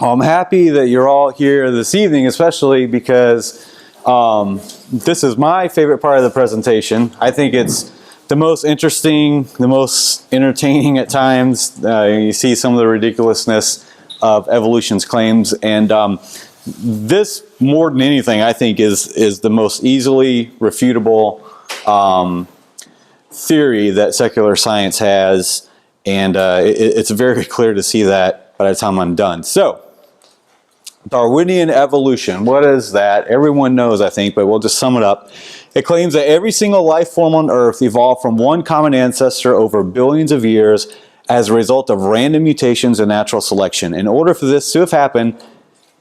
Well, I'm happy that you're all here this evening, especially because this is my favorite part of the presentation. I think it's the most interesting, the most entertaining at times. You see some of the ridiculousness of evolution's claims, and this, more than anything, I think is the most easily refutable theory that secular science has, and it's very clear to see that by the time I'm done. So, Darwinian evolution, what is that? Everyone knows, I think, but we'll just sum it up. It claims that every single life form on Earth evolved from one common ancestor over billions of years as a result of random mutations and natural selection. In order for this to have happened,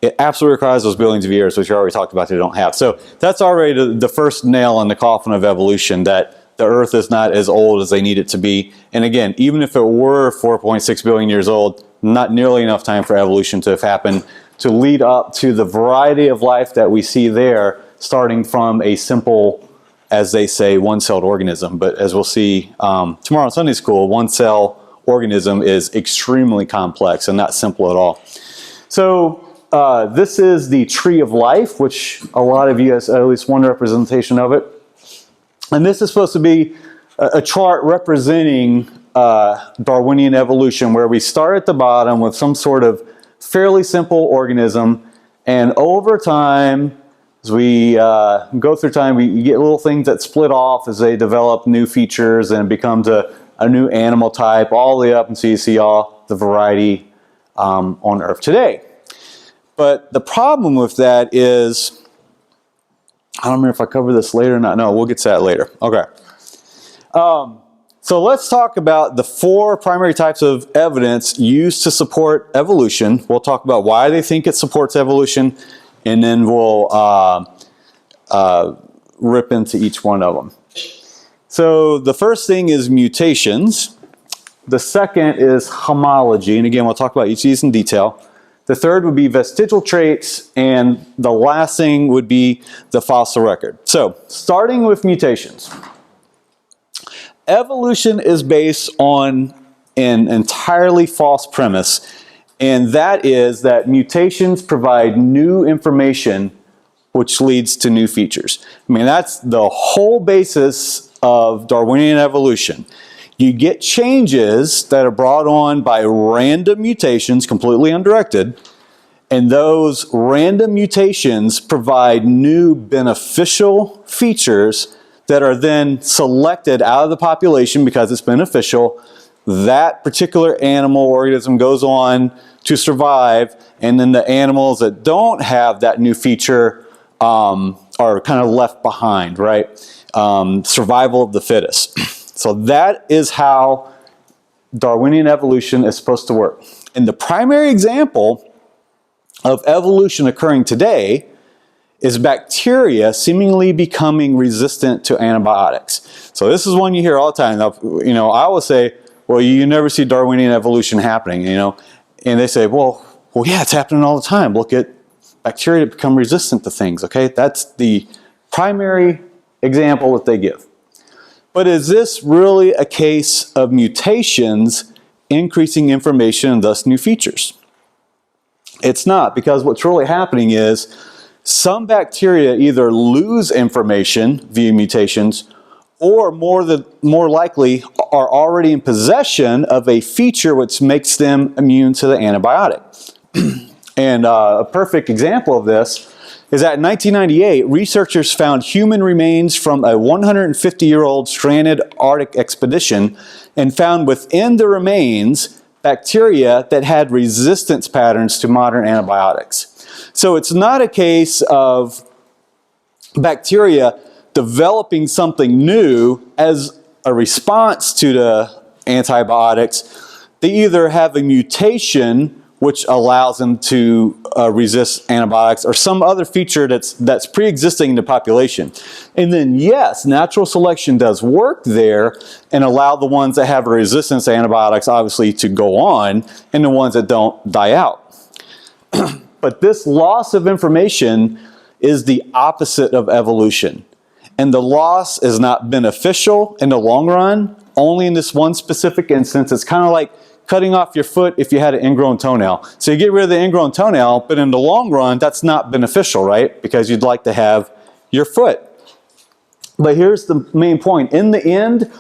it absolutely requires those billions of years, which we already talked about they don't have. So that's already the first nail in the coffin of evolution, that the Earth is not as old as they need it to be. And again, even if it were 4.6 billion years old, not nearly enough time for evolution to have happened to lead up to the variety of life that we see there, starting from a simple, as they say, one-celled organism. But as we'll see tomorrow in Sunday school, one-cell organism is extremely complex and not simple at all. So this is the tree of life, which a lot of you have at least one representation of it. And this is supposed to be a chart representing Darwinian evolution, where we start at the bottom with some sort of fairly simple organism, and over time, as we go through time, we get little things that split off as they develop new features, and it becomes a new animal type, all the way up until you see all the variety on Earth today. But the problem with that is, I don't remember if I cover this later or not. No, we'll get to that later. Okay. So let's talk about the four primary types of evidence used to support evolution. We'll talk about why they think it supports evolution, and then we'll rip into each one of them. So the first thing is mutations. The second is homology, and again, we'll talk about each of these in detail. The third would be vestigial traits, and the last thing would be the fossil record. So, starting with mutations. Evolution is based on an entirely false premise, and that is that mutations provide new information which leads to new features. I mean, that's the whole basis of Darwinian evolution. You get changes that are brought on by random mutations, completely undirected, and those random mutations provide new beneficial features that are then selected out of the population because it's beneficial. That particular animal organism goes on to survive, and then the animals that don't have that new feature are kind of left behind, right? Survival of the fittest. So that is how Darwinian evolution is supposed to work. And the primary example of evolution occurring today is bacteria seemingly becoming resistant to antibiotics. So this is one you hear all the time. Now, you know, I will say, well, you never see Darwinian evolution happening, you know. And they say, well, yeah, it's happening all the time. Look at bacteria that become resistant to things, okay? That's the primary example that they give. But is this really a case of mutations increasing information and thus new features? It's not, because what's really happening is some bacteria either lose information via mutations, or more likely are already in possession of a feature which makes them immune to the antibiotic. And a perfect example of this is that in 1998, researchers found human remains from a 150-year-old stranded Arctic expedition and found within the remains bacteria that had resistance patterns to modern antibiotics. So it's not a case of bacteria developing something new as a response to the antibiotics. They either have a mutation which allows them to resist antibiotics, or some other feature that's pre-existing in the population. And then yes, natural selection does work there and allow the ones that have a resistance to antibiotics obviously to go on, and the ones that don't die out. But this loss of information is the opposite of evolution. And the loss is not beneficial in the long run, only in this one specific instance. It's kind of like cutting off your foot if you had an ingrown toenail. So you get rid of the ingrown toenail, but in the long run, that's not beneficial, right? Because you'd like to have your foot. But here's the main point. In the end,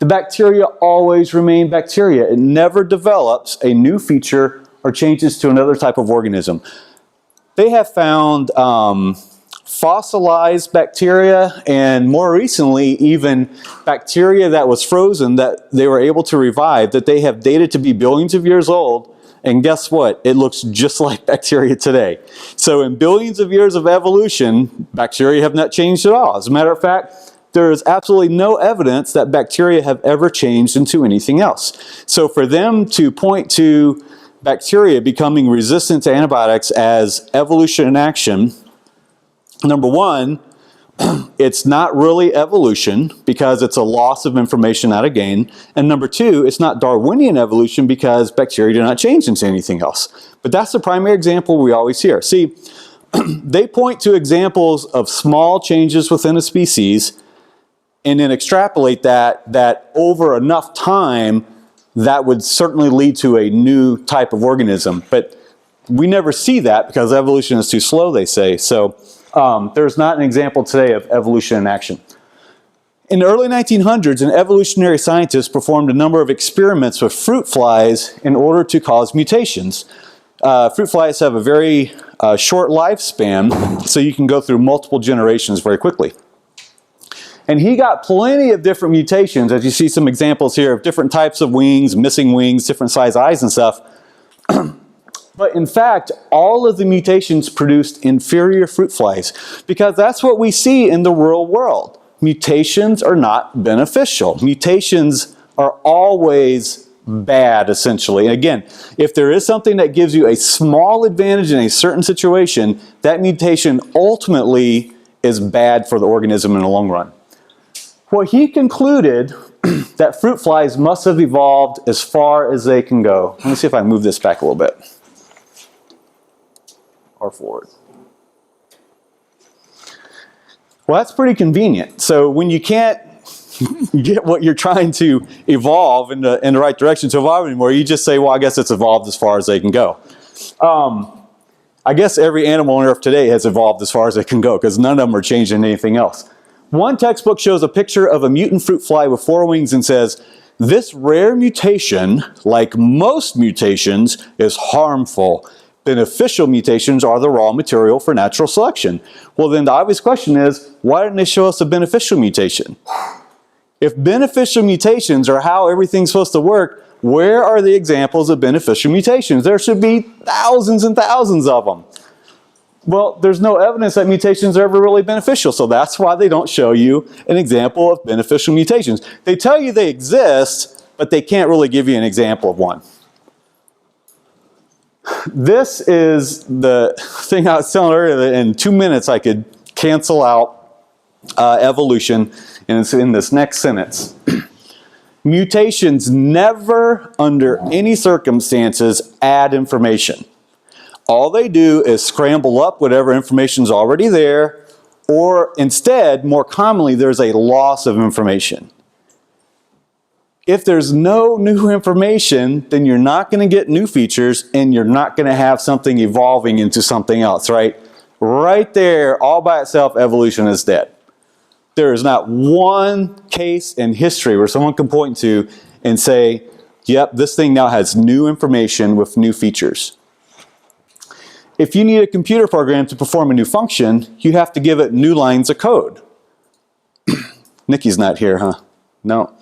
the bacteria always remain bacteria. It never develops a new feature or changes to another type of organism. They have found fossilized bacteria, and more recently even bacteria that was frozen that they were able to revive, that they have dated to be billions of years old, and guess what? It looks just like bacteria today. So in billions of years of evolution, bacteria have not changed at all. As a matter of fact, there is absolutely no evidence that bacteria have ever changed into anything else. So for them to point to bacteria becoming resistant to antibiotics as evolution in action, number one, it's not really evolution because it's a loss of information, not a gain. And number two, it's not Darwinian evolution because bacteria do not change into anything else. But that's the primary example we always hear. See, they point to examples of small changes within a species and then extrapolate that over enough time, that would certainly lead to a new type of organism. But we never see that because evolution is too slow, they say. So there's not an example today of evolution in action. In the early 1900s, an evolutionary scientist performed a number of experiments with fruit flies in order to cause mutations. Fruit flies have a very short lifespan, so you can go through multiple generations very quickly. And he got plenty of different mutations, as you see some examples here of different types of wings, missing wings, different size eyes and stuff. But in fact, all of the mutations produced inferior fruit flies because that's what we see in the real world. Mutations are not beneficial. Mutations are always bad, essentially. And again, if there is something that gives you a small advantage in a certain situation, that mutation ultimately is bad for the organism in the long run. Well, he concluded that fruit flies must have evolved as far as they can go. Let me see if I can move this back a little bit. Or forward. Well, that's pretty convenient. So when you can't get what you're trying to evolve in the right direction to evolve anymore, you just say, well, I guess it's evolved as far as they can go. I guess every animal on Earth today has evolved as far as it can go because none of them are changing anything else. One textbook shows a picture of a mutant fruit fly with 4 wings and says, this rare mutation, like most mutations, is harmful. Beneficial mutations are the raw material for natural selection. Well, then the obvious question is, why didn't they show us a beneficial mutation? If beneficial mutations are how everything's supposed to work, where are the examples of beneficial mutations? There should be thousands and thousands of them. Well, there's no evidence that mutations are ever really beneficial, so that's why they don't show you an example of beneficial mutations. They tell you they exist, but they can't really give you an example of one. This is the thing I was telling earlier, that in 2 minutes I could cancel out evolution, and it's in this next sentence. Mutations never, under any circumstances, add information. All they do is scramble up whatever information is already there, or instead, more commonly, there's a loss of information. If there's no new information, then you're not going to get new features, and you're not going to have something evolving into something else, right? Right there, all by itself, evolution is dead. There is not one case in history where someone can point to and say, yep, this thing now has new information with new features. If you need a computer program to perform a new function, you have to give it new lines of code. Nikki's not here, huh? No.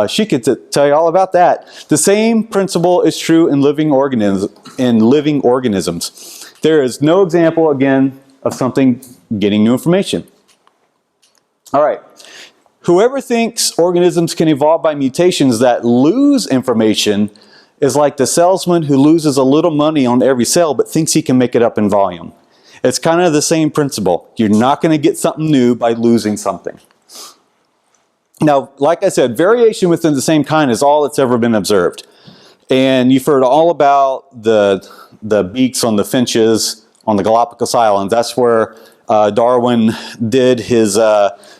She could tell you all about that. The same principle is true in living organisms. There is no example, again, of something getting new information. All right. Whoever thinks organisms can evolve by mutations that lose information is like the salesman who loses a little money on every sale but thinks he can make it up in volume. It's kind of the same principle. You're not going to get something new by losing something. Now, like I said, variation within the same kind is all that's ever been observed. And you've heard all about the beaks on the finches on the Galapagos Islands. That's where Darwin did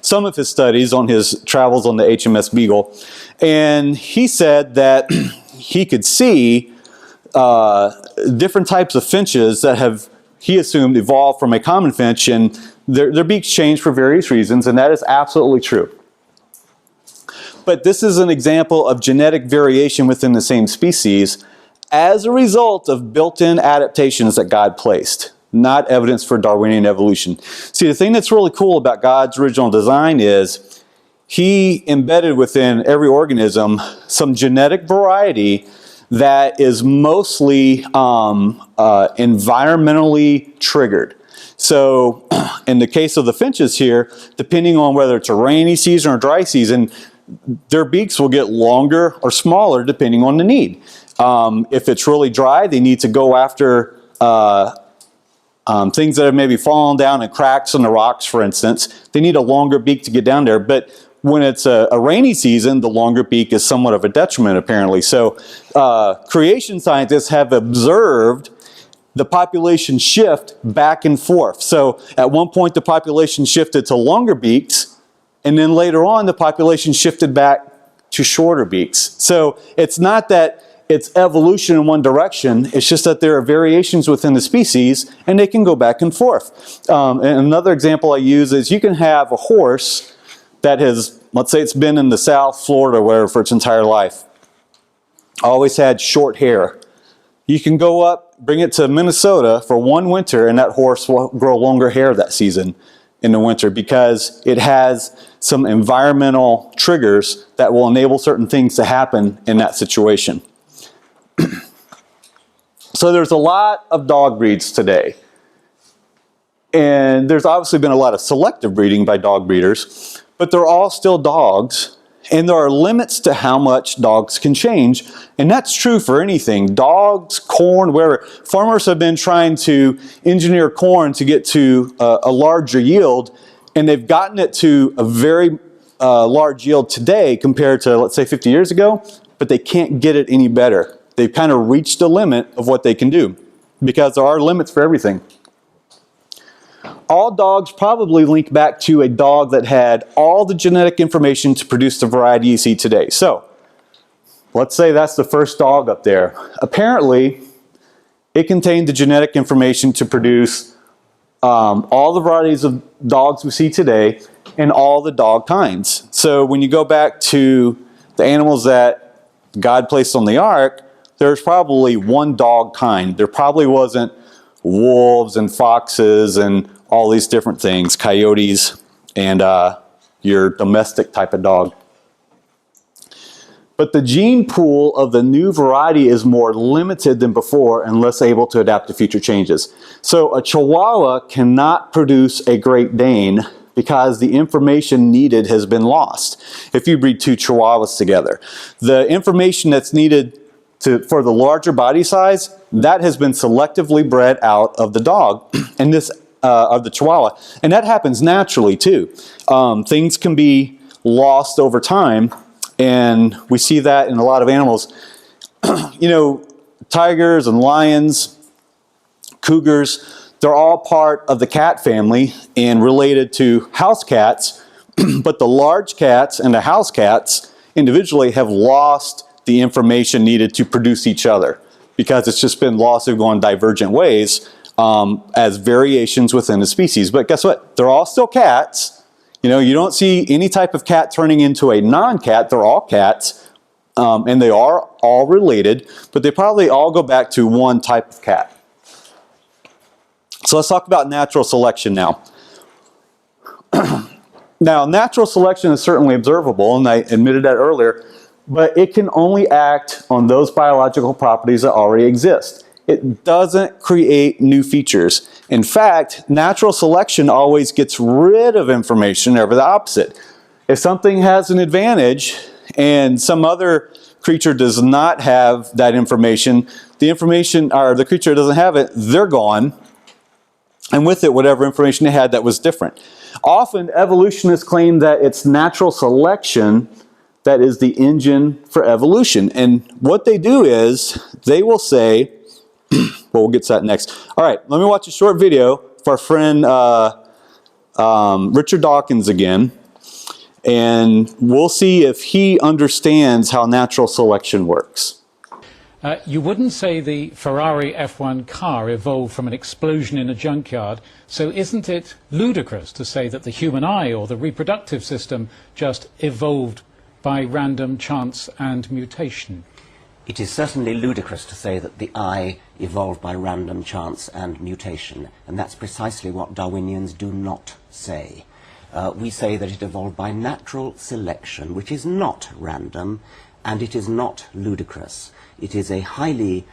some of his studies on his travels on the HMS Beagle. And he said that he could see different types of finches that have, he assumed, evolved from a common finch, and their beaks changed for various reasons, and that is absolutely true. But this is an example of genetic variation within the same species as a result of built-in adaptations that God placed, not evidence for Darwinian evolution. See, the thing that's really cool about God's original design is he embedded within every organism some genetic variety that is mostly environmentally triggered. So in the case of the finches here, depending on whether it's a rainy season or dry season, their beaks will get longer or smaller depending on the need. If it's really dry, they need to go after things that have maybe fallen down and cracks in the rocks, for instance. They need a longer beak to get down there. But when it's a rainy season, the longer beak is somewhat of a detriment, apparently. So creation scientists have observed the population shift back and forth. So at one point, the population shifted to longer beaks, and then later on, the population shifted back to shorter beaks. So it's not that it's evolution in one direction, it's just that there are variations within the species, and they can go back and forth. And another example I use is you can have a horse that has, let's say it's been in the South, Florida, or wherever for its entire life, always had short hair. You can go up, bring it to Minnesota for one winter, and that horse will grow longer hair that season in the winter because it has some environmental triggers that will enable certain things to happen in that situation. So there's a lot of dog breeds today. And there's obviously been a lot of selective breeding by dog breeders, but they're all still dogs, and there are limits to how much dogs can change, and that's true for anything. Dogs, corn, wherever. Farmers have been trying to engineer corn to get to a larger yield, and they've gotten it to a very large yield today compared to, let's say, 50 years ago, but they can't get it any better. They've kind of reached the limit of what they can do because there are limits for everything. All dogs probably link back to a dog that had all the genetic information to produce the variety you see today. So, let's say that's the first dog up there. Apparently, it contained the genetic information to produce all the varieties of dogs we see today and all the dog kinds. So, when you go back to the animals that God placed on the ark, there's probably one dog kind. There probably wasn't wolves and foxes and all these different things, coyotes, and your domestic type of dog. But the gene pool of the new variety is more limited than before and less able to adapt to future changes. So a Chihuahua cannot produce a Great Dane because the information needed has been lost. If you breed two Chihuahuas together, the information that's needed for the larger body size, that has been selectively bred out of the dog, and this of the Chihuahua, and that happens naturally too. Things can be lost over time, and we see that in a lot of animals. You know, tigers and lions, cougars, they're all part of the cat family and related to house cats, but the large cats and the house cats individually have lost the information needed to produce each other because it's just been lost. They've gone divergent ways as variations within the species. But guess what? They're all still cats. You know, you don't see any type of cat turning into a non-cat. They're all cats, and they are all related, but they probably all go back to one type of cat. So let's talk about natural selection now. Now, natural selection is certainly observable, and I admitted that earlier, but it can only act on those biological properties that already exist. It doesn't create new features. In fact, natural selection always gets rid of information, never the opposite. If something has an advantage and some other creature does not have that information, the creature doesn't have it, they're gone, and with it, whatever information they had that was different. Often, evolutionists claim that it's natural selection that is the engine for evolution. And what they do is, they will say, well, we'll get to that next. All right, let me watch a short video for our friend Richard Dawkins again, and we'll see if he understands how natural selection works. You wouldn't say the Ferrari F1 car evolved from an explosion in a junkyard, so isn't it ludicrous to say that the human eye or the reproductive system just evolved by random chance and mutation? It is certainly ludicrous to say that the eye evolved by random chance and mutation, and that's precisely what Darwinians do not say. We say that it evolved by natural selection, which is not random, and it is not ludicrous. It is a highly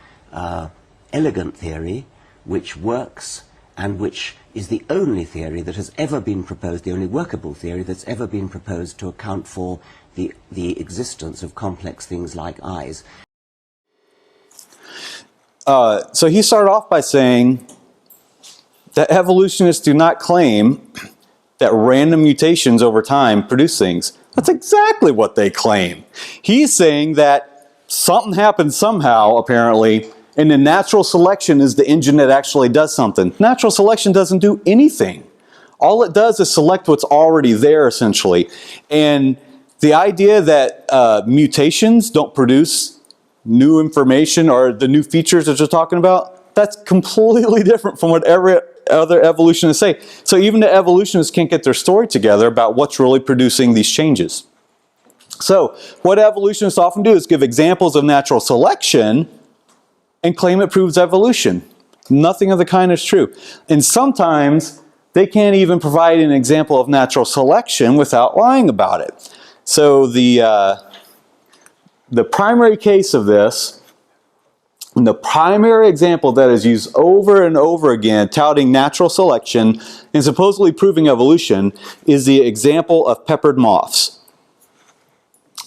elegant theory which works and which is the only theory that has ever been proposed, the only workable theory that's ever been proposed to account for the existence of complex things like eyes. So he started off by saying that evolutionists do not claim that random mutations over time produce things. That's exactly what they claim. He's saying that something happened somehow, apparently, and then natural selection is the engine that actually does something. Natural selection doesn't do anything. All it does is select what's already there, essentially. And the idea that mutations don't produce new information or the new features that you're talking about, that's completely different from what every other evolutionists say. So even the evolutionists can't get their story together about what's really producing these changes. So what evolutionists often do is give examples of natural selection and claim it proves evolution. Nothing of the kind is true. And sometimes they can't even provide an example of natural selection without lying about it. So the primary case of this, and the primary example that is used over and over again, touting natural selection and supposedly proving evolution, is the example of peppered moths.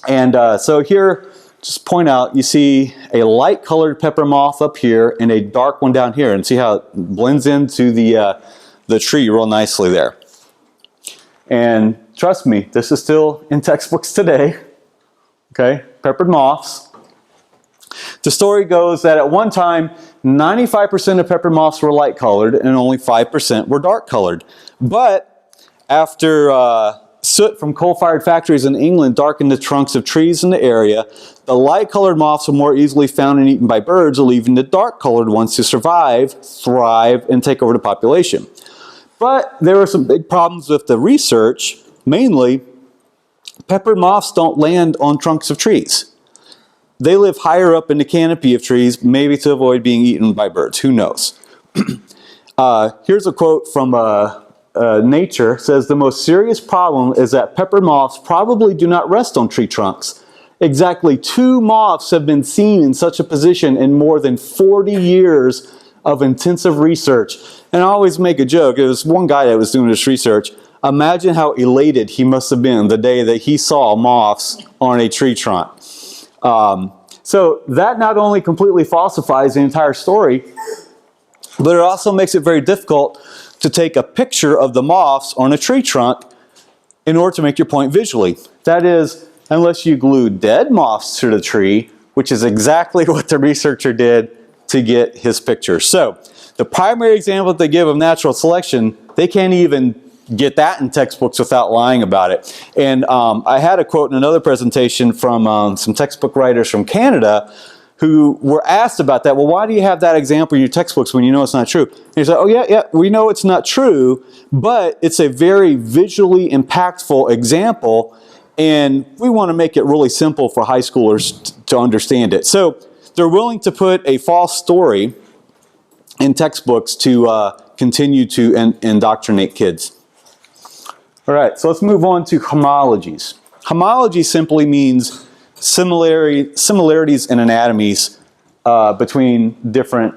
And so here, just point out, you see a light-colored pepper moth up here and a dark one down here, and see how it blends into the tree real nicely there. And trust me, this is still in textbooks today. Okay, peppered moths. The story goes that at one time, 95% of peppered moths were light-colored and only 5% were dark-colored. But after soot from coal-fired factories in England darkened the trunks of trees in the area, the light-colored moths were more easily found and eaten by birds, leaving the dark-colored ones to survive, thrive, and take over the population. But there were some big problems with the research. Mainly, peppered moths don't land on trunks of trees. They live higher up in the canopy of trees, maybe to avoid being eaten by birds. Who knows? Here's a quote from Nature. Says, "The most serious problem is that peppered moths probably do not rest on tree trunks. Exactly 2 moths have been seen in such a position in more than 40 years of intensive research." And I always make a joke. It was one guy that was doing this research. Imagine how elated he must have been the day that he saw moths on a tree trunk. So that not only completely falsifies the entire story, but it also makes it very difficult to take a picture of the moths on a tree trunk in order to make your point visually. That is, unless you glue dead moths to the tree, which is exactly what the researcher did to get his picture. So the primary example that they give of natural selection, they can't even get that in textbooks without lying about it. And I had a quote in another presentation from some textbook writers from Canada who were asked about that. Well, why do you have that example in your textbooks when you know it's not true? And he said, oh yeah, we know it's not true, but it's a very visually impactful example, and we want to make it really simple for high schoolers to understand it. So they're willing to put a false story in textbooks to continue to indoctrinate kids. All right, so let's move on to homologies. Homology simply means similarities in anatomies between different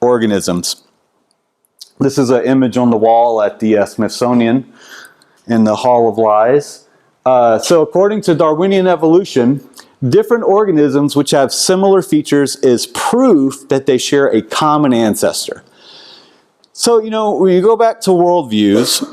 organisms. This is an image on the wall at the Smithsonian in the Hall of Lies. So according to Darwinian Evolution, different organisms which have similar features is proof that they share a common ancestor. So, you know, when you go back to worldviews,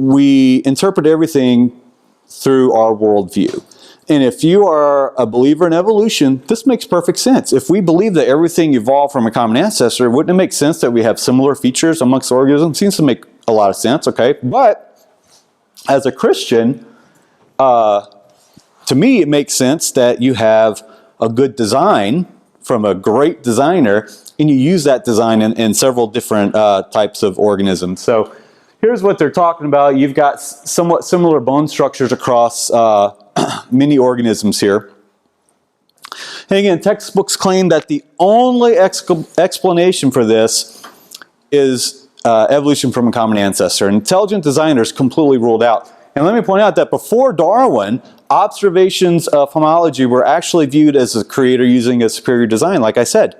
we interpret everything through our worldview. And if you are a believer in evolution, this makes perfect sense. If we believe that everything evolved from a common ancestor, wouldn't it make sense that we have similar features amongst organisms? Seems to make a lot of sense, okay? But as a Christian, to me, it makes sense that you have a good design from a great designer, and you use that design in several different types of organisms. So here's what they're talking about. You've got somewhat similar bone structures across many organisms here. And again, textbooks claim that the only explanation for this is evolution from a common ancestor. Intelligent designers completely ruled out. And let me point out that before Darwin, observations of homology were actually viewed as a creator using a superior design, like I said.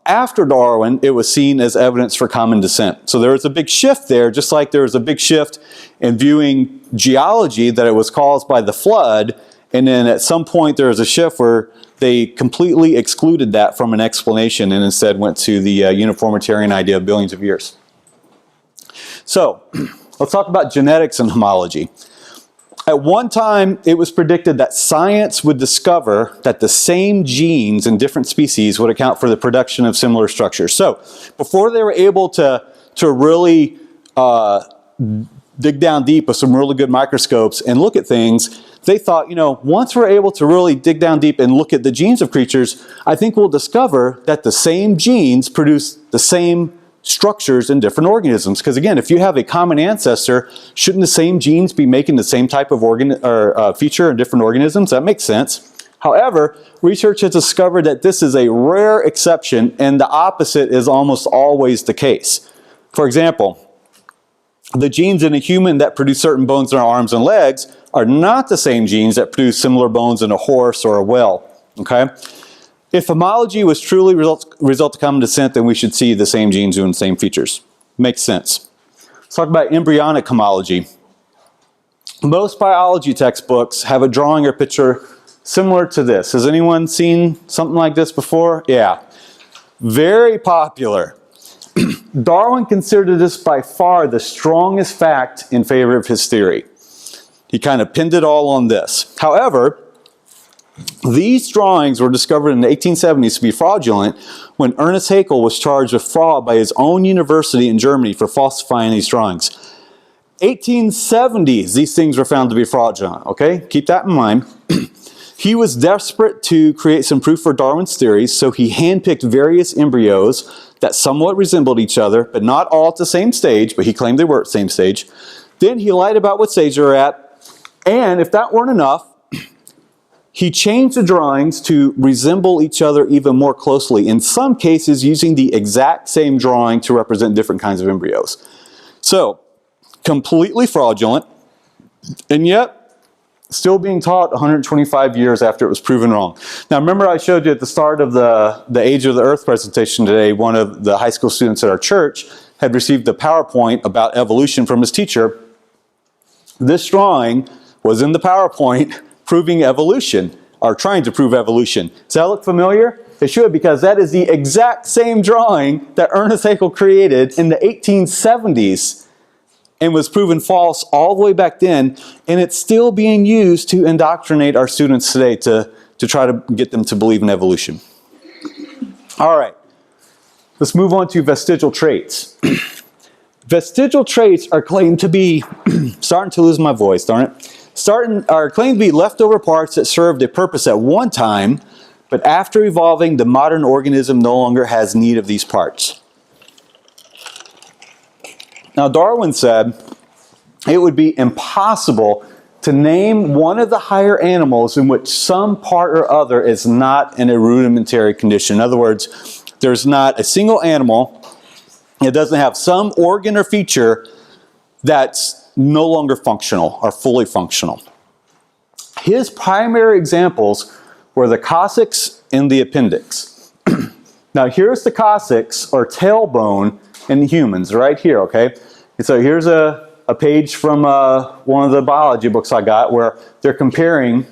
After Darwin, it was seen as evidence for common descent. So there was a big shift there, just like there was a big shift in viewing geology, that it was caused by the flood. And then at some point there was a shift where they completely excluded that from an explanation and instead went to the uniformitarian idea of billions of years. So let's talk about genetics and homology. At one time, it was predicted that science would discover that the same genes in different species would account for the production of similar structures. So before they were able to really dig down deep with some really good microscopes and look at things, they thought, once we're able to really dig down deep and look at the genes of creatures, I think we'll discover that the same genes produce the same structures in different organisms. Because again, if you have a common ancestor, shouldn't the same genes be making the same type of feature in different organisms? That makes sense. However, research has discovered that this is a rare exception, and the opposite is almost always the case. For example, the genes in a human that produce certain bones in our arms and legs are not the same genes that produce similar bones in a horse or a whale. Okay? If homology was truly result of common descent, then we should see the same genes doing the same features. Makes sense. Let's talk about embryonic homology. Most biology textbooks have a drawing or picture similar to this. Has anyone seen something like this before? Yeah. Very popular. Darwin considered this by far the strongest fact in favor of his theory. He kind of pinned it all on this. However, these drawings were discovered in the 1870s to be fraudulent when Ernest Haeckel was charged with fraud by his own university in Germany for falsifying these drawings. 1870s, these things were found to be fraudulent, okay? Keep that in mind. He was desperate to create some proof for Darwin's theories, so he handpicked various embryos that somewhat resembled each other, but not all at the same stage, but he claimed they were at the same stage. Then he lied about what stage they were at, and if that weren't enough, he changed the drawings to resemble each other even more closely, in some cases using the exact same drawing to represent different kinds of embryos. So, completely fraudulent, and yet still being taught 125 years after it was proven wrong. Now remember I showed you at the start of the Age of the Earth presentation today, one of the high school students at our church had received a PowerPoint about evolution from his teacher. This drawing was in the PowerPoint proving evolution, or trying to prove evolution. Does that look familiar? It should, because that is the exact same drawing that Ernest Haeckel created in the 1870s and was proven false all the way back then, and it's still being used to indoctrinate our students today to try to get them to believe in evolution. All right, let's move on to vestigial traits. Vestigial traits are claimed to be, starting to lose my voice, darn it, are claimed to be leftover parts that served a purpose at one time, but after evolving, the modern organism no longer has need of these parts. Now, Darwin said it would be impossible to name one of the higher animals in which some part or other is not in a rudimentary condition. In other words, there's not a single animal that doesn't have some organ or feature that's no longer functional or fully functional. His primary examples were the coccyx and the appendix. Now, here's the coccyx or tailbone in humans right here, okay? And so here's a page from one of the biology books I got where they're comparing,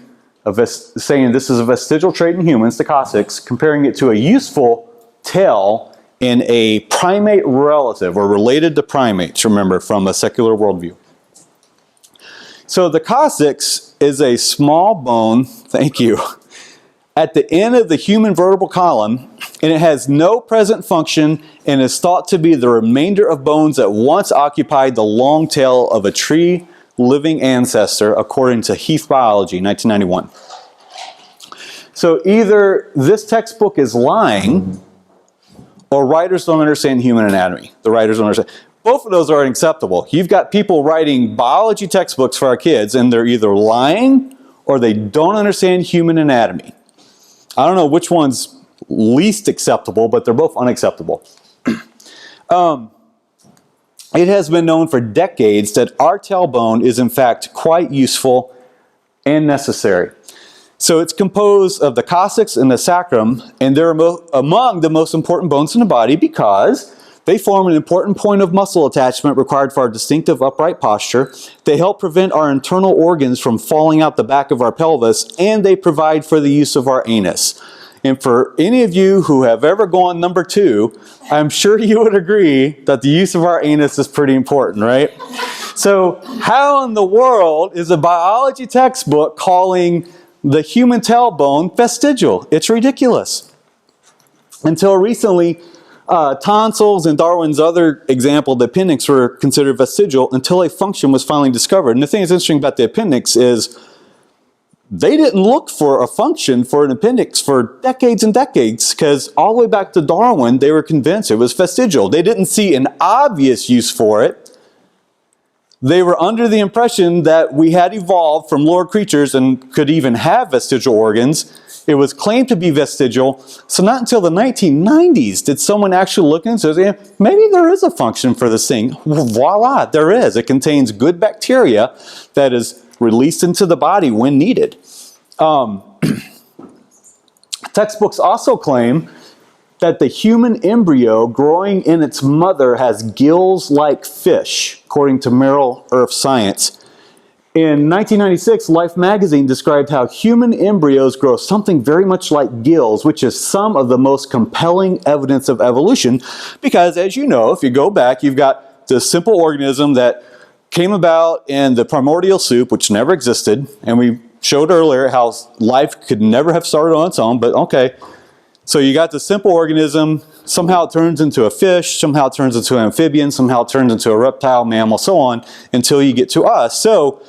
saying this is a vestigial trait in humans, the coccyx, comparing it to a useful tail in a primate relative or related to primates, remember, from a secular worldview. So the coccyx is a small bone, thank you, at the end of the human vertebral column, and it has no present function and is thought to be the remainder of bones that once occupied the long tail of a tree living ancestor according to Heath Biology, 1991. So either this textbook is lying, or writers don't understand human anatomy. The writers don't understand. Both of those are unacceptable. You've got people writing biology textbooks for our kids, and they're either lying or they don't understand human anatomy. I don't know which one's least acceptable, but they're both unacceptable. It has been known for decades that our tailbone is in fact quite useful and necessary. So it's composed of the coccyx and the sacrum, and they're among the most important bones in the body because they form an important point of muscle attachment required for our distinctive upright posture. They help prevent our internal organs from falling out the back of our pelvis, and they provide for the use of our anus. And for any of you who have ever gone number 2, I'm sure you would agree that the use of our anus is pretty important, right? So how in the world is a biology textbook calling the human tailbone vestigial? It's ridiculous. Until recently, tonsils and Darwin's other example, the appendix, were considered vestigial until a function was finally discovered. And the thing that's interesting about the appendix is they didn't look for a function for an appendix for decades and decades, because all the way back to Darwin, they were convinced it was vestigial. They didn't see an obvious use for it. They were under the impression that we had evolved from lower creatures and could even have vestigial organs. It was claimed to be vestigial. So not until the 1990s did someone actually look into it and say, maybe there is a function for this thing. Voila, there is. It contains good bacteria that is released into the body when needed. Textbooks also claim that the human embryo growing in its mother has gills like fish, according to Merrill Earth Science. In 1996, Life magazine described how human embryos grow something very much like gills, which is some of the most compelling evidence of evolution, because as you know, if you go back, you've got this simple organism that came about in the primordial soup, which never existed, and we showed earlier how life could never have started on its own, but okay. So you got the simple organism, somehow it turns into a fish, somehow it turns into an amphibian, somehow it turns into a reptile, mammal, so on, until you get to us. So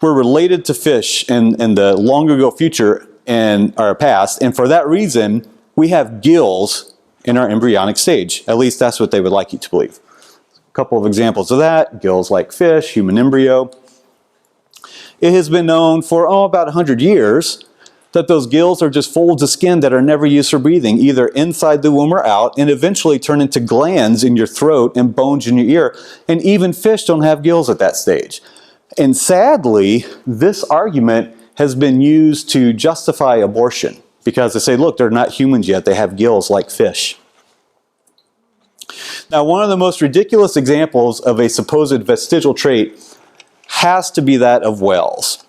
we're related to fish in the long ago future and our past, and for that reason, we have gills in our embryonic stage. At least that's what they would like you to believe. A couple of examples of that: gills like fish, human embryo. It has been known for about 100 years that those gills are just folds of skin that are never used for breathing, either inside the womb or out, and eventually turn into glands in your throat and bones in your ear. And even fish don't have gills at that stage. And sadly, this argument has been used to justify abortion, because they say, look, they're not humans yet, they have gills like fish. Now, one of the most ridiculous examples of a supposed vestigial trait has to be that of whales.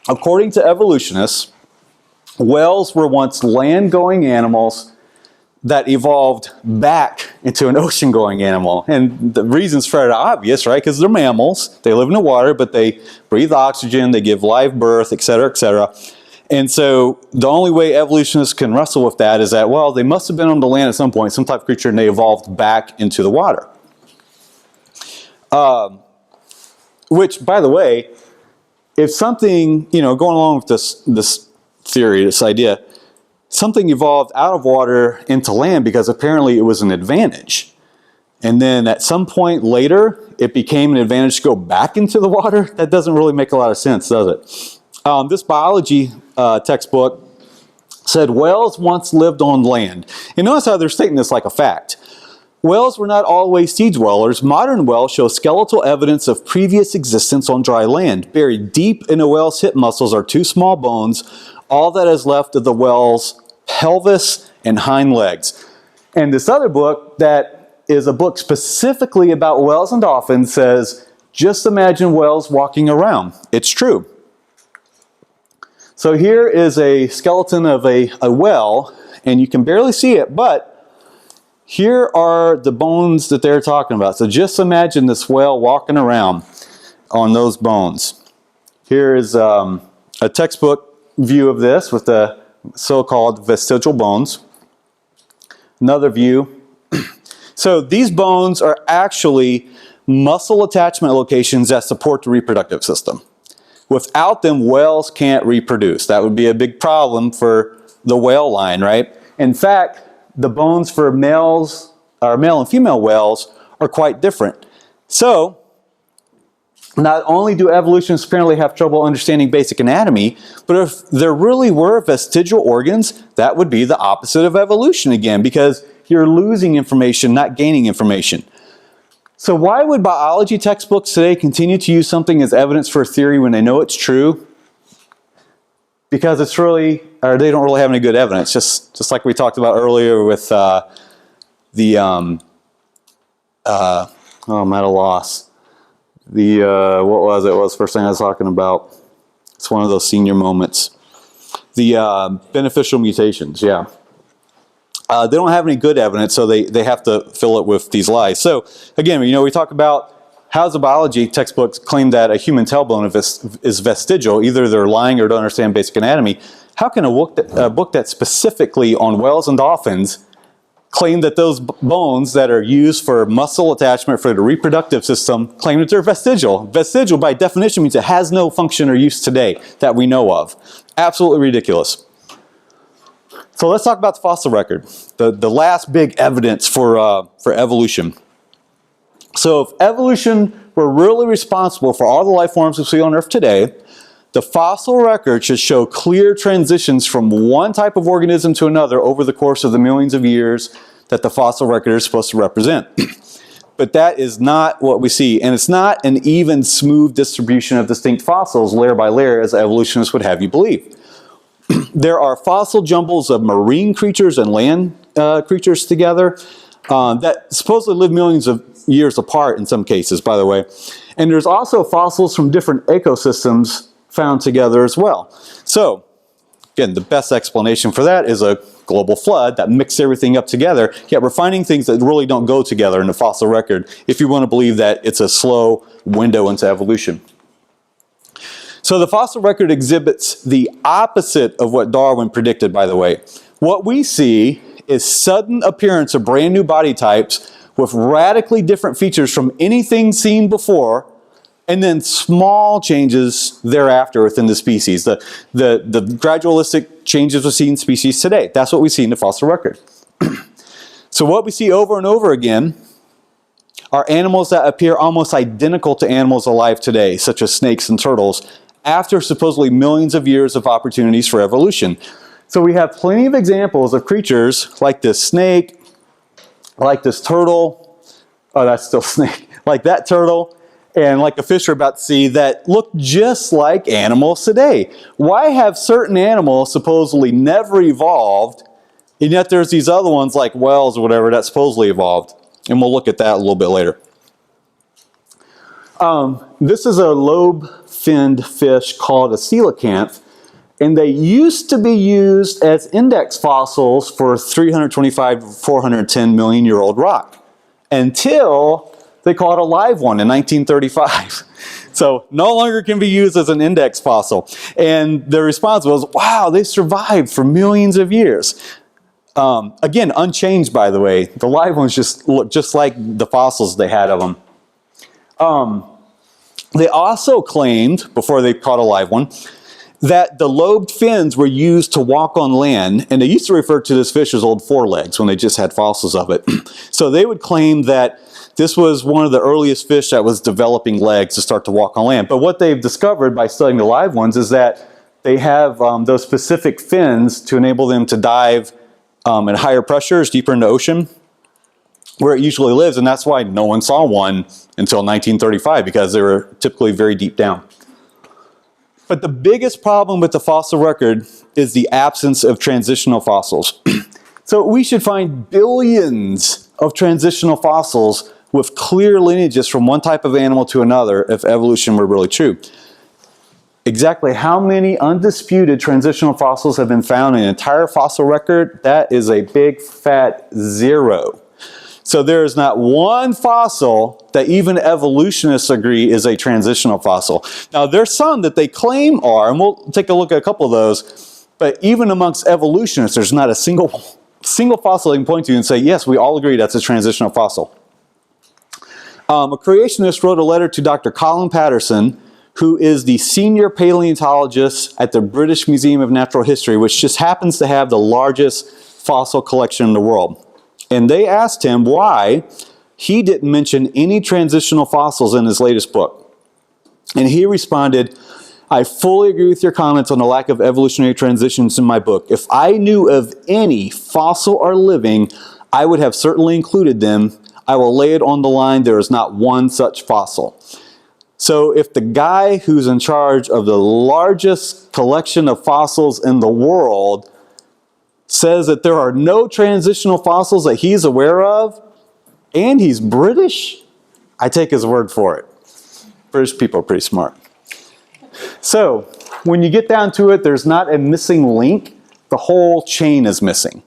According to evolutionists, whales were once land-going animals that evolved back into an ocean-going animal. And the reasons for it are obvious, right? Because they're mammals, they live in the water, but they breathe oxygen, they give live birth, etc., etc. And so the only way evolutionists can wrestle with that is that, well, they must have been on the land at some point, some type of creature, and they evolved back into the water. Which, by the way, if something, going along with this theory, this idea, something evolved out of water into land because apparently it was an advantage. And then at some point later, it became an advantage to go back into the water. That doesn't really make a lot of sense, does it? This biology textbook said whales once lived on land. And notice how they're stating this like a fact. Whales were not always sea dwellers. Modern whales show skeletal evidence of previous existence on dry land. Buried deep in a whale's hip muscles are 2 small bones, all that is left of the whale's pelvis and hind legs. And this other book, that is a book specifically about whales and dolphins, says, just imagine whales walking around. It's true. So here is a skeleton of a whale, and you can barely see it, but here are the bones that they're talking about. So just imagine this whale walking around on those bones. Here is a textbook view of this with the so-called vestigial bones. Another view. So these bones are actually muscle attachment locations that support the reproductive system. Without them, whales can't reproduce. That would be a big problem for the whale line, right? In fact, the bones for males, or male and female whales, are quite different. So, not only do evolutionists apparently have trouble understanding basic anatomy, but if there really were vestigial organs, that would be the opposite of evolution again, because you're losing information, not gaining information. So why would biology textbooks today continue to use something as evidence for a theory when they know it's true? Because it's really, or they don't really have any good evidence, just like we talked about earlier with I'm at a loss. What was it? What was the first thing I was talking about? It's one of those senior moments. The beneficial mutations, yeah. They don't have any good evidence, so they have to fill it with these lies. So again, we talk about how the biology textbooks claim that a human tailbone is vestigial. Either they're lying or don't understand basic anatomy. How can a book that specifically on whales and dolphins claim that those bones that are used for muscle attachment for the reproductive system claim that they're vestigial? Vestigial, by definition, means it has no function or use today that we know of. Absolutely ridiculous. So let's talk about the fossil record, the last big evidence for evolution. So if evolution were really responsible for all the life forms we see on Earth today, the fossil record should show clear transitions from one type of organism to another over the course of the millions of years that the fossil record is supposed to represent. But that is not what we see, and it's not an even, smooth distribution of distinct fossils layer by layer as evolutionists would have you believe. There are fossil jumbles of marine creatures and land creatures together that supposedly live millions of years apart in some cases, by the way. And there's also fossils from different ecosystems found together as well. So, again, the best explanation for that is a global flood that mixed everything up together, yet we're finding things that really don't go together in the fossil record if you want to believe that it's a slow window into evolution. So the fossil record exhibits the opposite of what Darwin predicted, by the way. What we see is sudden appearance of brand new body types with radically different features from anything seen before, and then small changes thereafter within the species. The gradualistic changes we see in species today. That's what we see in the fossil record. So what we see over and over again are animals that appear almost identical to animals alive today, such as snakes and turtles, after supposedly millions of years of opportunities for evolution. So we have plenty of examples of creatures like this snake, like this turtle, oh, that's still a snake, like that turtle, and like a fish we're about to see that look just like animals today. Why have certain animals supposedly never evolved, and yet there's these other ones like whales or whatever that supposedly evolved? And we'll look at that a little bit later. This is a lobe-finned fish called a coelacanth, and they used to be used as index fossils for 325 to 410 million year old rock until they caught a live one in 1935. So no longer can be used as an index fossil. And the response was, wow, they survived for millions of years. Again, unchanged, by the way. The live ones just look just like the fossils they had of them. They also claimed, before they caught a live one, that the lobed fins were used to walk on land, and they used to refer to this fish as old forelegs when they just had fossils of it. So they would claim that this was one of the earliest fish that was developing legs to start to walk on land. But what they've discovered by studying the live ones is that they have those specific fins to enable them to dive at higher pressures, deeper in the ocean, where it usually lives, and that's why no one saw one until 1935, because they were typically very deep down. But the biggest problem with the fossil record is the absence of transitional fossils. So we should find billions of transitional fossils with clear lineages from one type of animal to another if evolution were really true. Exactly how many undisputed transitional fossils have been found in the entire fossil record? That is a big fat 0. So there is not one fossil that even evolutionists agree is a transitional fossil. Now there's some that they claim are, and we'll take a look at a couple of those, but even amongst evolutionists there's not a single fossil they can point to and say, yes, we all agree that's a transitional fossil. A creationist wrote a letter to Dr. Colin Patterson, who is the senior paleontologist at the British Museum of Natural History, which just happens to have the largest fossil collection in the world. And they asked him why he didn't mention any transitional fossils in his latest book. And he responded, "I fully agree with your comments on the lack of evolutionary transitions in my book. If I knew of any, fossil or living, I would have certainly included them. I will lay it on the line, there is not one such fossil." So if the guy who's in charge of the largest collection of fossils in the world says that there are no transitional fossils that he's aware of, and he's British, I take his word for it. British people are pretty smart. So when you get down to it, there's not a missing link. The whole chain is missing.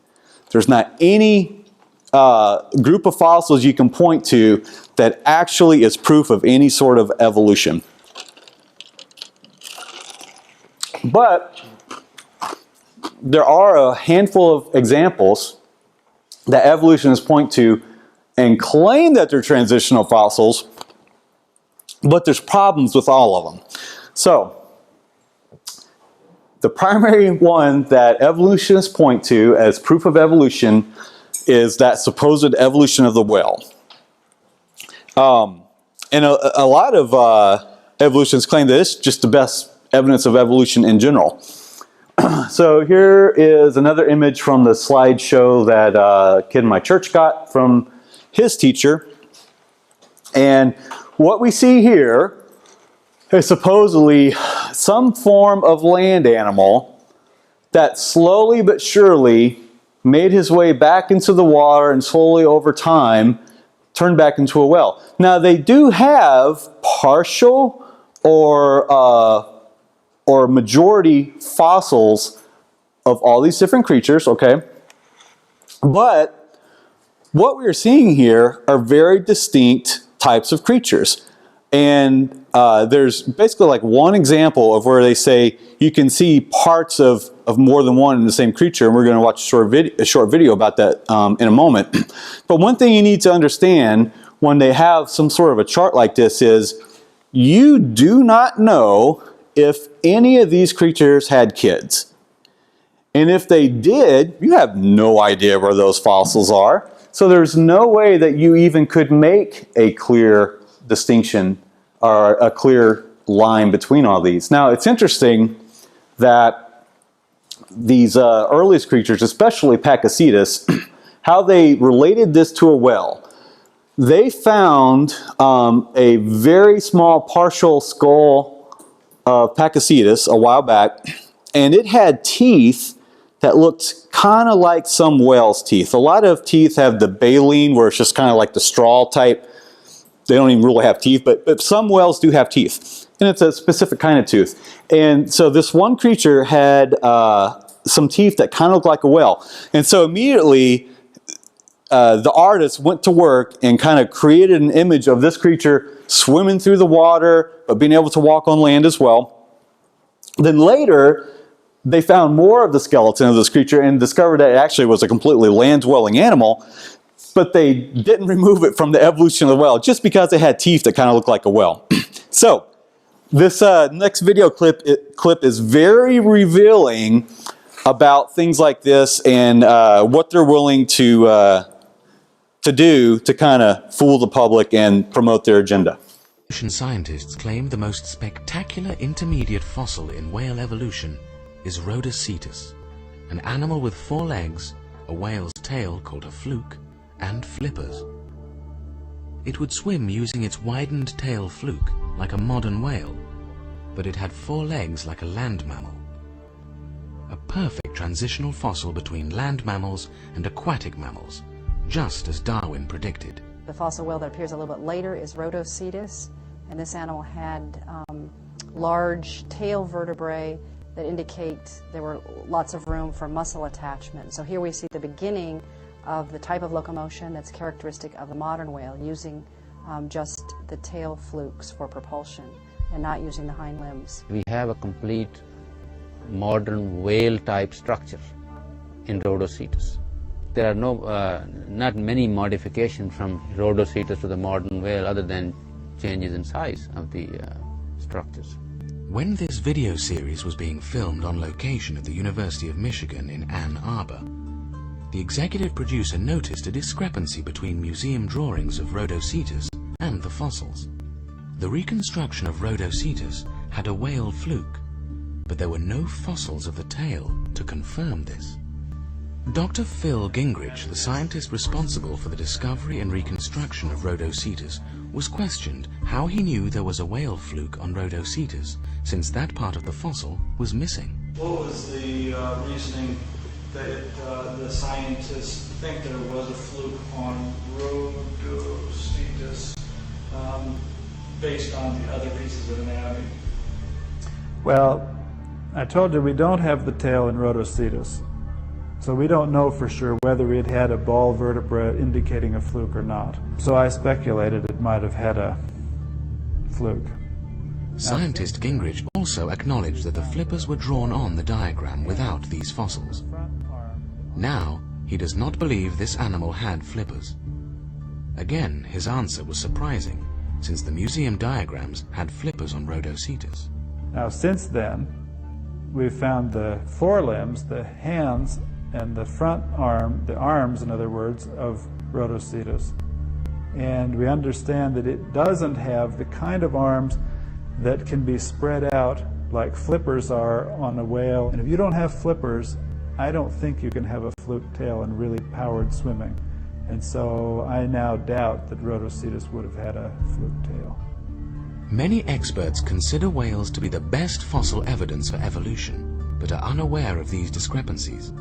There's not any group of fossils you can point to that actually is proof of any sort of evolution. But there are a handful of examples that evolutionists point to and claim that they're transitional fossils, but there's problems with all of them. So the primary one that evolutionists point to as proof of evolution is that supposed evolution of the whale. And a lot of evolutionists claim that it's just the best evidence of evolution in general. So here is another image from the slideshow that a kid in my church got from his teacher. And what we see here is supposedly some form of land animal that slowly but surely made his way back into the water and slowly over time turned back into a whale. Now they do have partial or majority fossils of all these different creatures, okay? But what we're seeing here are very distinct types of creatures. And there's basically like one example of where they say you can see parts of more than one in the same creature, and we're going to watch a short video about that in a moment. But one thing you need to understand when they have some sort of a chart like this is you do not know if any of these creatures had kids. And if they did, you have no idea where those fossils are. So there's no way that you even could make a clear distinction or a clear line between all these. Now, it's interesting that these earliest creatures, especially Pakicetus, how they related this to a whale. They found a very small partial skull of Pakicetus a while back, and it had teeth that looked kind of like some whale's teeth. A lot of teeth have the baleen, where it's just kind of like the straw type. They don't even really have teeth, but some whales do have teeth. And it's a specific kind of tooth. And so this one creature had some teeth that kind of looked like a whale. And so immediately the artist went to work and kind of created an image of this creature swimming through the water, but being able to walk on land as well. Then later, they found more of the skeleton of this creature and discovered that it actually was a completely land-dwelling animal, but they didn't remove it from the evolution of the whale just because it had teeth that kind of looked like a whale. So this next video clip is very revealing about things like this and what they're willing to do to kind of fool the public and promote their agenda. Scientists claim the most spectacular intermediate fossil in whale evolution is Rhodocetus, an animal with 4 legs, a whale's tail called a fluke, and flippers. It would swim using its widened tail fluke like a modern whale, but it had 4 legs like a land mammal. A perfect transitional fossil between land mammals and aquatic mammals, just as Darwin predicted. The fossil whale that appears a little bit later is Rhodocetus, and this animal had large tail vertebrae that indicate there were lots of room for muscle attachment. So here we see the beginning of the type of locomotion that's characteristic of the modern whale, using just the tail flukes for propulsion and not using the hind limbs. We have a complete modern whale type structure in Rhodocetus. there are not many modifications from Rhodocetus to the modern whale other than changes in size of the structures. When this video series was being filmed on location at the University of Michigan in Ann Arbor, the executive producer noticed a discrepancy between museum drawings of Rhodocetus and the fossils. The reconstruction of Rhodocetus had a whale fluke, but there were no fossils of the tail to confirm this. Dr. Phil Gingrich, the scientist responsible for the discovery and reconstruction of Rhodocetus, was questioned how he knew there was a whale fluke on Rhodocetus, since that part of the fossil was missing. What was the reasoning that the scientists think there was a fluke on Rhodocetus based on the other pieces of anatomy? Well, I told you we don't have the tail in Rhodocetus, so we don't know for sure whether it had a ball vertebra indicating a fluke or not. So I speculated it might have had a fluke. Scientist Gingrich also acknowledged that the flippers were drawn on the diagram without these fossils. Now, he does not believe this animal had flippers. Again, his answer was surprising, since the museum diagrams had flippers on Rhodocetus. Now, since then, we've found the forelimbs, the hands, and the front arm, the arms, in other words, of Rhodocetus. And we understand that it doesn't have the kind of arms that can be spread out like flippers are on a whale. And if you don't have flippers, I don't think you can have a fluke tail in really powered swimming. And so I now doubt that Rhodocetus would have had a fluke tail. Many experts consider whales to be the best fossil evidence for evolution, but are unaware of these discrepancies.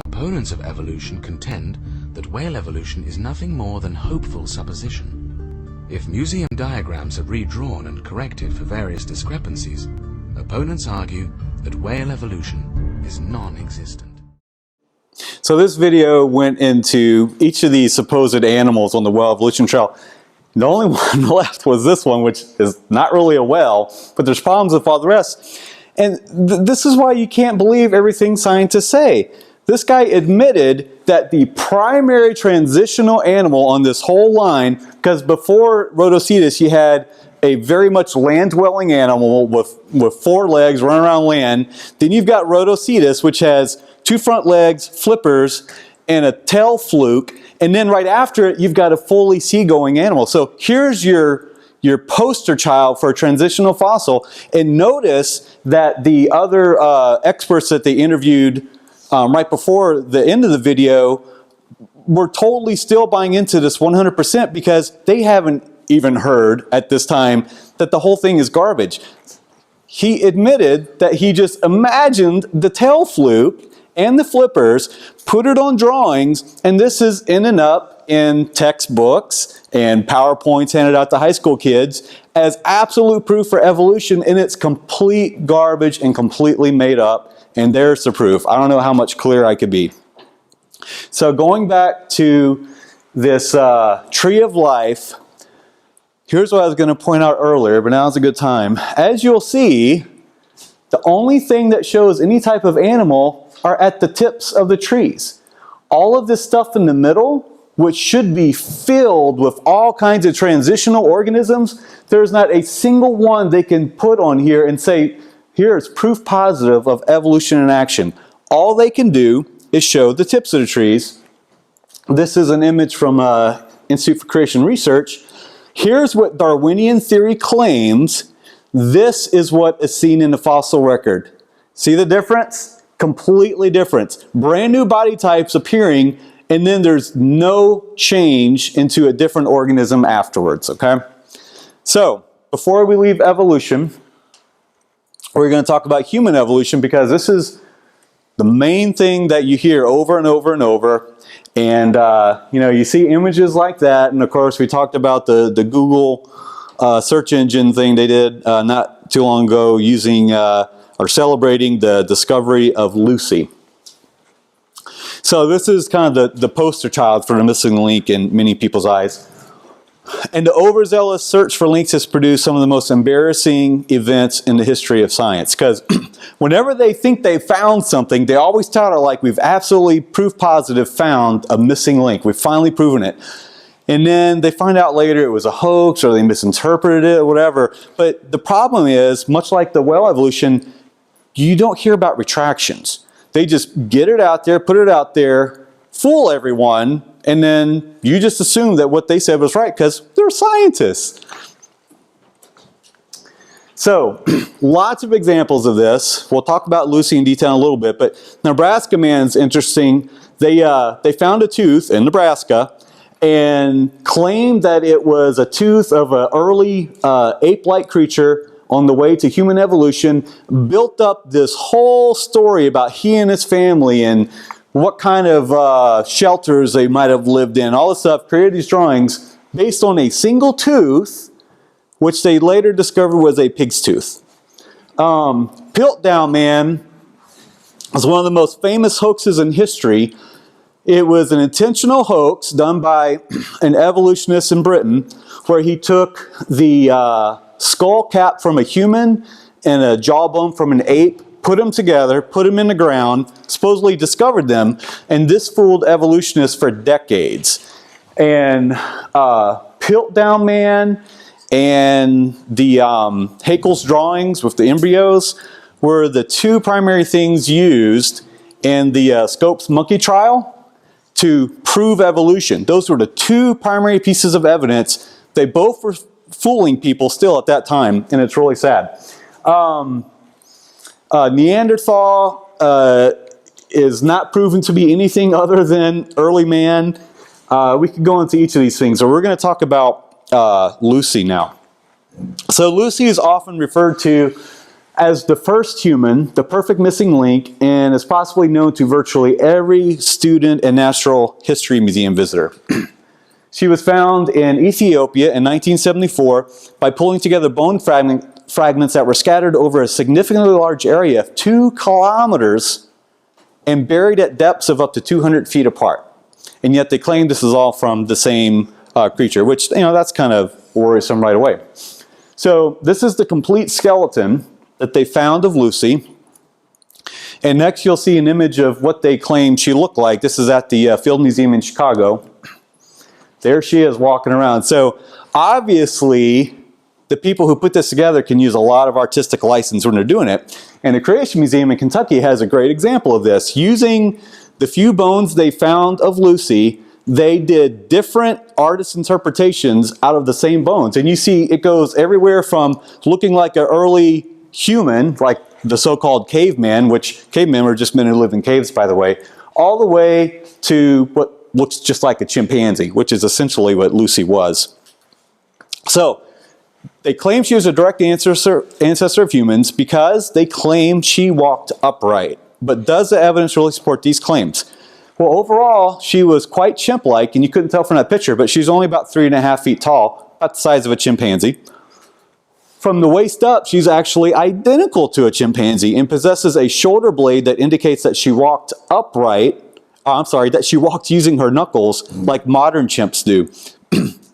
Opponents of evolution contend that whale evolution is nothing more than hopeful supposition. If museum diagrams are redrawn and corrected for various discrepancies, opponents argue that whale evolution is non-existent. So this video went into each of these supposed animals on the whale evolution trail. The only one left was this one, which is not really a whale, but there's problems with all the rest. And this is why you can't believe everything scientists say. This guy admitted that the primary transitional animal on this whole line, because before Rhodocetus you had a very much land-dwelling animal with 4 legs running around land. Then you've got Rhodocetus, which has 2 front legs, flippers, and a tail fluke. And then right after it, you've got a fully seagoing animal. So here's your poster child for a transitional fossil. And notice that the other experts that they interviewed right before the end of the video were totally still buying into this 100% because they haven't even heard at this time that the whole thing is garbage. He admitted that he just imagined the tail fluke and the flippers, put it on drawings, and this is ending up in textbooks and PowerPoints handed out to high school kids as absolute proof for evolution, and it's complete garbage and completely made up, and there's the proof. I don't know how much clearer I could be. So going back to this tree of life, here's what I was going to point out earlier, but now's a good time. As you'll see, the only thing that shows any type of animal are at the tips of the trees. All of this stuff in the middle, which should be filled with all kinds of transitional organisms, there's not a single one they can put on here and say, here's proof positive of evolution in action. All they can do is show the tips of the trees. This is an image from Institute for Creation Research. Here's what Darwinian theory claims. This is what is seen in the fossil record. See the difference? Completely different. Brand new body types appearing, and then there's no change into a different organism afterwards, okay? So, before we leave evolution, we're going to talk about human evolution because this is the main thing that you hear over and over and over. And, you know, you see images like that, and of course we talked about the Google search engine thing they did not too long ago using or celebrating the discovery of Lucy. So this is kind of the poster child for the missing link in many people's eyes. And the overzealous search for links has produced some of the most embarrassing events in the history of science. Because whenever they think they found something, they always tout it like we've absolutely proof positive found a missing link. We've finally proven it. And then they find out later it was a hoax or they misinterpreted it or whatever. But the problem is, much like the whale evolution, you don't hear about retractions. They just get it out there, put it out there, fool everyone, and then you just assume that what they said was right because they're scientists. So, lots of examples of this. We'll talk about Lucy in detail in a little bit, but Nebraska man's interesting. They found a tooth in Nebraska and claimed that it was a tooth of an early ape-like creature on the way to human evolution, built up this whole story about he and his family and what kind of shelters they might have lived in, all this stuff, created these drawings based on a single tooth, which they later discovered was a pig's tooth. Piltdown Man is one of the most famous hoaxes in history. It was an intentional hoax done by an evolutionist in Britain where he took the skull cap from a human and a jawbone from an ape, put them together, put them in the ground, supposedly discovered them, and this fooled evolutionists for decades. And Piltdown Man and the Haeckel's drawings with the embryos were the two primary things used in the Scopes monkey trial to prove evolution. Those were the two primary pieces of evidence. They both were fooling people still at that time, and it's really sad. Neanderthal is not proven to be anything other than early man. We could go into each of these things. So we're going to talk about Lucy now. So Lucy is often referred to as the first human, the perfect missing link, and is possibly known to virtually every student and natural history museum visitor. She was found in Ethiopia in 1974 by pulling together bone fragments that were scattered over a significantly large area of 2 kilometers and buried at depths of up to 200 feet apart. And yet they claim this is all from the same creature, which, you know, that's kind of worrisome right away. So this is the complete skeleton that they found of Lucy. And next you'll see an image of what they claim she looked like. This is at the Field Museum in Chicago. There she is walking around. So obviously the people who put this together can use a lot of artistic license when they're doing it. And the Creation Museum in Kentucky has a great example of this. Using the few bones they found of Lucy, they did different artist interpretations out of the same bones. And you see it goes everywhere from looking like an early human, like the so-called caveman, which cavemen were just men who lived in caves, by the way, all the way to what looks just like a chimpanzee, which is essentially what Lucy was. So they claim she was a direct ancestor of humans because they claim she walked upright. But does the evidence really support these claims? Well, overall, she was quite chimp-like, and you couldn't tell from that picture, but she's only about 3.5 feet tall, about the size of a chimpanzee. From the waist up, she's actually identical to a chimpanzee and possesses a shoulder blade that indicates that she walked upright. That she walked using her knuckles like modern chimps do.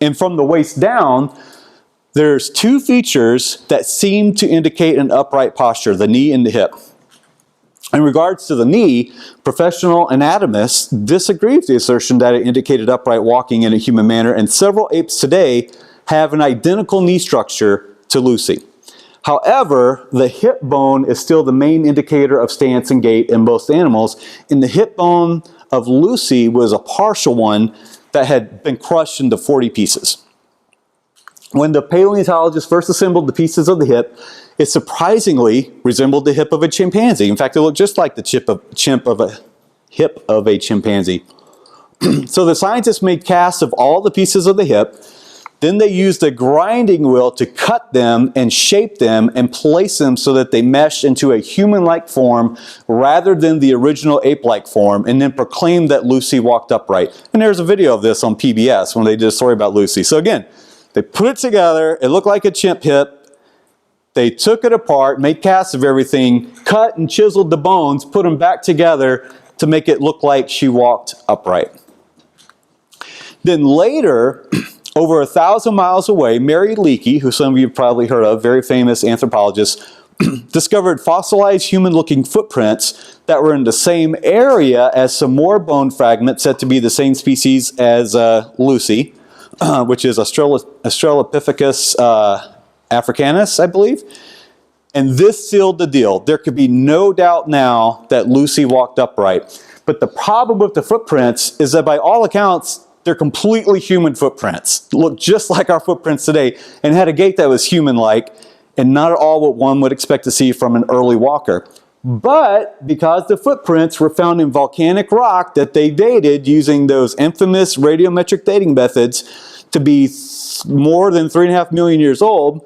And from the waist down, there's 2 features that seem to indicate an upright posture, the knee and the hip. In regards to the knee, professional anatomists disagree with the assertion that it indicated upright walking in a human manner, and several apes today have an identical knee structure to Lucy. However, the hip bone is still the main indicator of stance and gait in most animals, and the hip bone of Lucy was a partial one that had been crushed into 40 pieces. When the paleontologists first assembled the pieces of the hip, it surprisingly resembled the hip of a chimpanzee. In fact, it looked just like the hip of a chimpanzee. So the scientists made casts of all the pieces of the hip. Then they used a grinding wheel to cut them and shape them and place them so that they meshed into a human-like form rather than the original ape-like form, and then proclaimed that Lucy walked upright. And there's a video of this on PBS when they did a story about Lucy. So again, they put it together, it looked like a chimp hip, they took it apart, made casts of everything, cut and chiseled the bones, put them back together to make it look like she walked upright. Then later, over 1,000 miles away, Mary Leakey, who some of you have probably heard of, very famous anthropologist, discovered fossilized human-looking footprints that were in the same area as some more bone fragments said to be the same species as Lucy, which is Australopithecus africanus, I believe. And this sealed the deal. There could be no doubt now that Lucy walked upright. But the problem with the footprints is that by all accounts, they're completely human footprints. Look just like our footprints today, and had a gait that was human-like, and not at all what one would expect to see from an early walker. But because the footprints were found in volcanic rock that they dated using those infamous radiometric dating methods to be more than 3.5 million years old,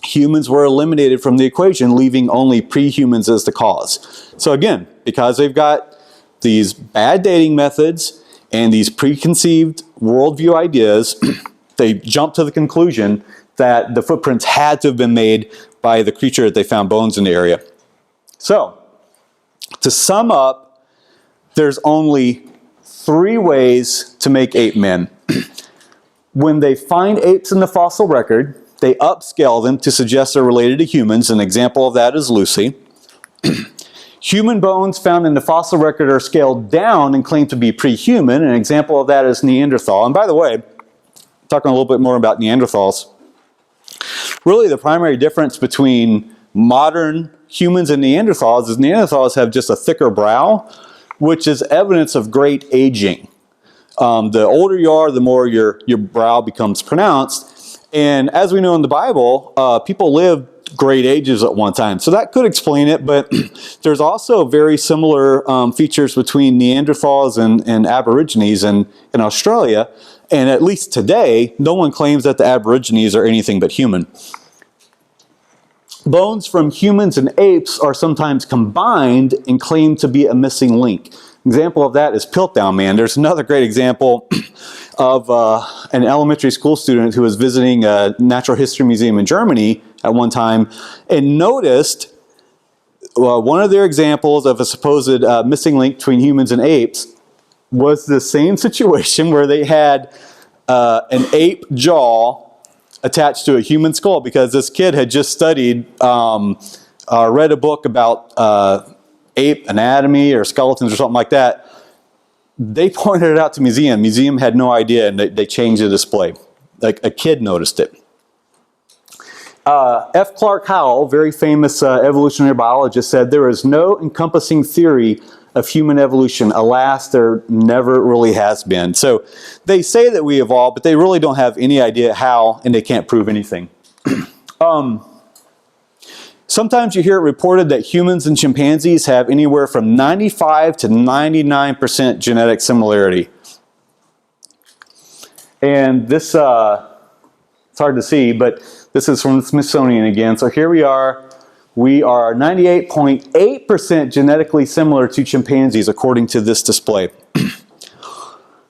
humans were eliminated from the equation, leaving only pre-humans as the cause. So again, because they've got these bad dating methods and these preconceived worldview ideas, they jump to the conclusion that the footprints had to have been made by the creature that they found bones in the area. So, to sum up, there's only 3 ways to make ape men. When they find apes in the fossil record, they upscale them to suggest they're related to humans. An example of that is Lucy. Human bones found in the fossil record are scaled down and claimed to be pre-human. An example of that is Neanderthal. And by the way, talking a little bit more about Neanderthals, really the primary difference between modern humans and Neanderthals is Neanderthals have just a thicker brow, which is evidence of great aging. The older you are, the more your brow becomes pronounced. And as we know in the Bible, people lived great ages at one time. So that could explain it, but there's also very similar features between Neanderthals and Aborigines in Australia. And at least today, no one claims that the Aborigines are anything but human. Bones from humans and apes are sometimes combined and claimed to be a missing link. Example of that is Piltdown Man. There's another great example of an elementary school student who was visiting a natural history museum in Germany at one time and noticed one of their examples of a supposed missing link between humans and apes was the same situation where they had an ape jaw attached to a human skull because this kid had just studied, read a book about ape anatomy or skeletons or something like that. They pointed it out to museum. Museum had no idea, and they changed the display. Like a kid noticed it. F. Clark Howell, very famous evolutionary biologist, said there is no encompassing theory of human evolution. Alas, there never really has been. So they say that we evolved, but they really don't have any idea how, and they can't prove anything. Sometimes you hear it reported that humans and chimpanzees have anywhere from 95 to 99% genetic similarity. And this, it's hard to see, but this is from the Smithsonian again. So here we are. We are 98.8% genetically similar to chimpanzees, according to this display.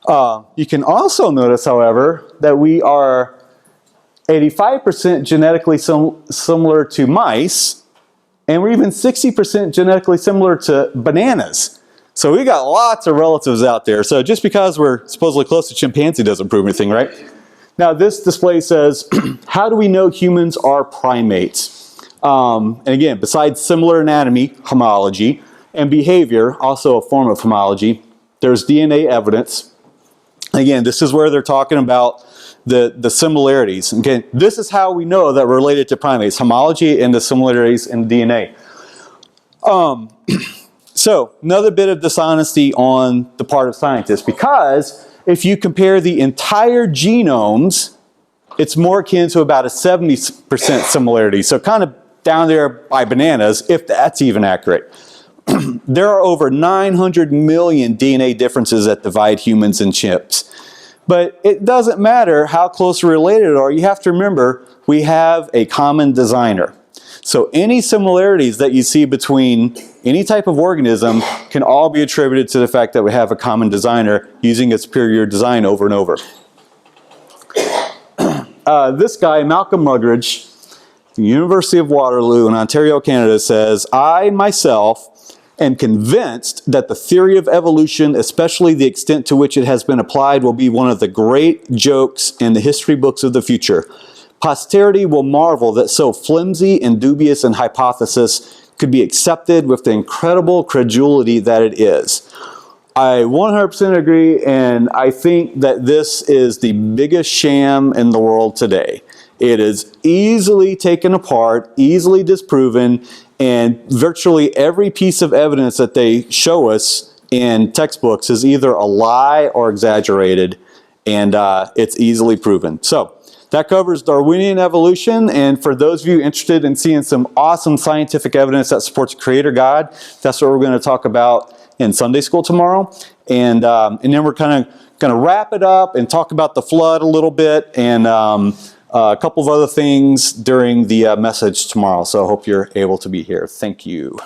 You can also notice, however, that we are 85% genetically similar to mice, and we're even 60% genetically similar to bananas. So we got lots of relatives out there. So just because we're supposedly close to chimpanzee doesn't prove anything, right? Now this display says, how do we know humans are primates? And again, besides similar anatomy, homology, and behavior, also a form of homology, there's DNA evidence. Again, this is where they're talking about the similarities. Okay, this is how we know that we're related to primates, homology and the similarities in DNA. So, another bit of dishonesty on the part of scientists, because if you compare the entire genomes, it's more akin to about a 70% similarity. So kind of down there by bananas, if that's even accurate. There are over 900 million DNA differences that divide humans and chimps. But it doesn't matter how closely related are. You have to remember, we have a common designer. So any similarities that you see between any type of organism can all be attributed to the fact that we have a common designer using a superior design over and over. This guy, Malcolm Muggeridge, the University of Waterloo in Ontario, Canada, says, I myself am convinced that the theory of evolution, especially the extent to which it has been applied, will be one of the great jokes in the history books of the future. Posterity will marvel that so flimsy and dubious an hypothesis could be accepted with the incredible credulity that it is. I 100% agree, and I think that this is the biggest sham in the world today. It is easily taken apart, easily disproven, and virtually every piece of evidence that they show us in textbooks is either a lie or exaggerated, and it's easily proven. So that covers Darwinian evolution, and for those of you interested in seeing some awesome scientific evidence that supports Creator God, that's what we're going to talk about in Sunday school tomorrow. And then we're kind of going to wrap it up and talk about the flood a little bit, and a couple of other things during the message tomorrow. So I hope you're able to be here. Thank you.